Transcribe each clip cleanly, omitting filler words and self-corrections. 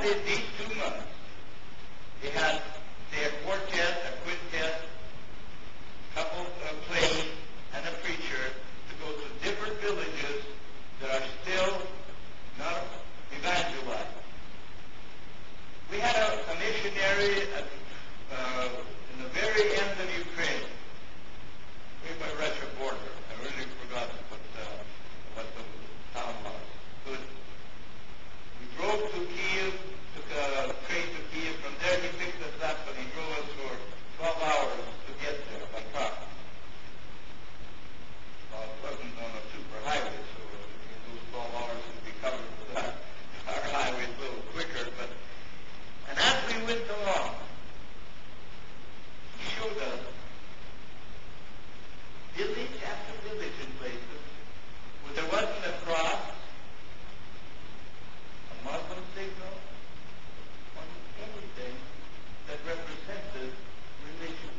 is these 2 months, they had their quartet, a quintet, couple plays, and a preacher to go to different villages that are still not evangelized. We had a missionary in the very end of Ukraine, way by Russia border. I really forgot what the town was. But we drove to Kiev, took a train to Kiev. From there he picked us up and he drove us for 12 hours to get there by car. Well, it wasn't on a super highway, so in those 12 hours would be covered with that. Our highway is a little quicker, and as we went along, he showed us village after village in places where there wasn't a cross, a Muslim signal, or anything that represented religion.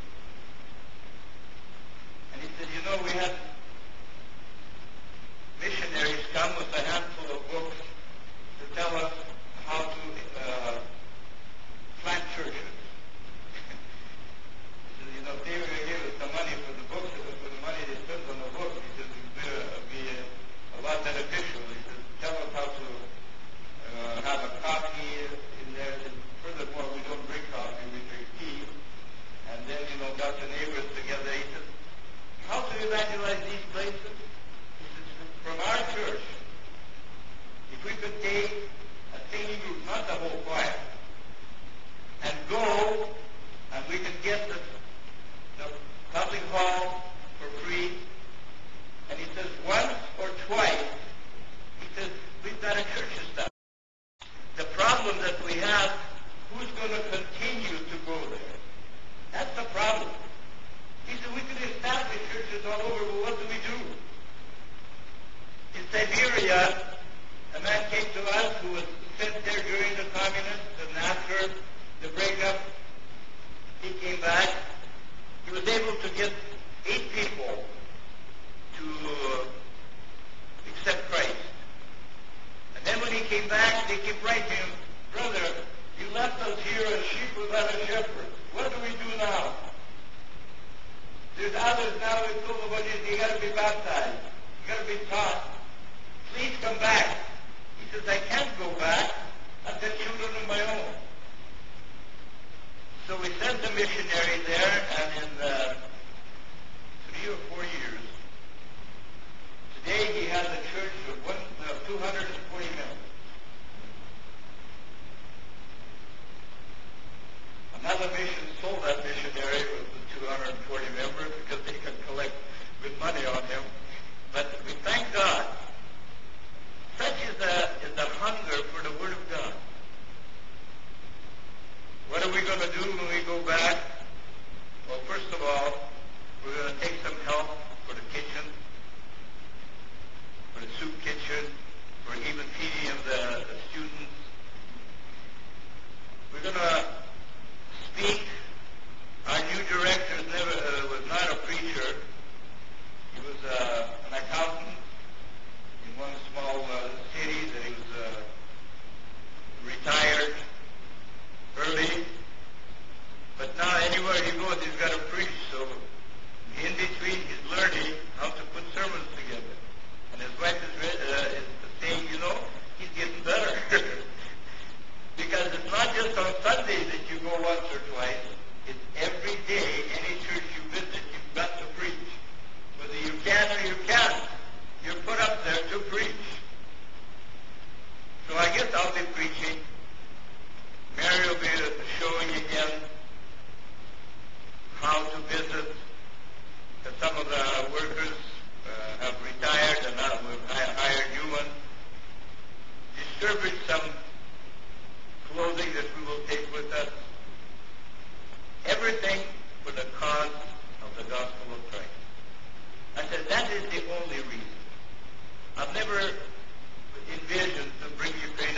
And he said, we had missionaries come with a handful of books to tell us how to plant churches. He said, if they were to give us the money for the books, for the money they spent on the books, he said, it would be a lot beneficial. He said, tell us how to have a coffee in there. And furthermore, we don't drink coffee, we drink tea. And then, got the neighbors together. He said, how to evangelize these places? He said, from our church, if we could take a singing group, not the whole choir, and go, and we could get the public hall for free. And he says, once or twice, he says, we've got a church established. The problem that we have, who's going to continue to go there? That's the problem. He said, we could establish churches all over, but what do we do? In Siberia, a man came to us who was sent there during the communists, and after the breakup, he came back. He was able to get 8 people to accept Christ. And then when he came back, they kept writing him, brother, you left us here as sheep without a shepherd. What do we do now? There's others now who told the buddies, you got to be baptized. You got to be taught. Please come back. He says, I can't go back. I've got children of my own. So we sent a missionary there, and in 3 or 4 years, today he has a church of 240 members. Another mission sold that missionary with the 240 members because they could collect good money on him. But we thank God. Such is the hunger for the Word of God. What are we going to do when we go back? Well, first of all, we're going to take some help for the kitchen, for the soup kitchen, for even feeding of the students. We're going to speak. Our new director was not a preacher. He was an accountant in one small city that he was retired early. But now anywhere he goes, he's got to preach. So in between, he's learning how to put sermons together. And his wife is saying, he's getting better. Because it's not just on Sunday that you go once or twice. It's every day, any church you visit, you've got to preach. Whether you can or you can't, you're put up there to preach. So I guess I'll be preaching. Mary will be showing again how to visit. Some of the workers have retired and now we've hired new ones. Distribute some clothing that we will take with us. Everything for the cause of the gospel of Christ. I said, that is the only reason. I've never envisioned to bring Ukraine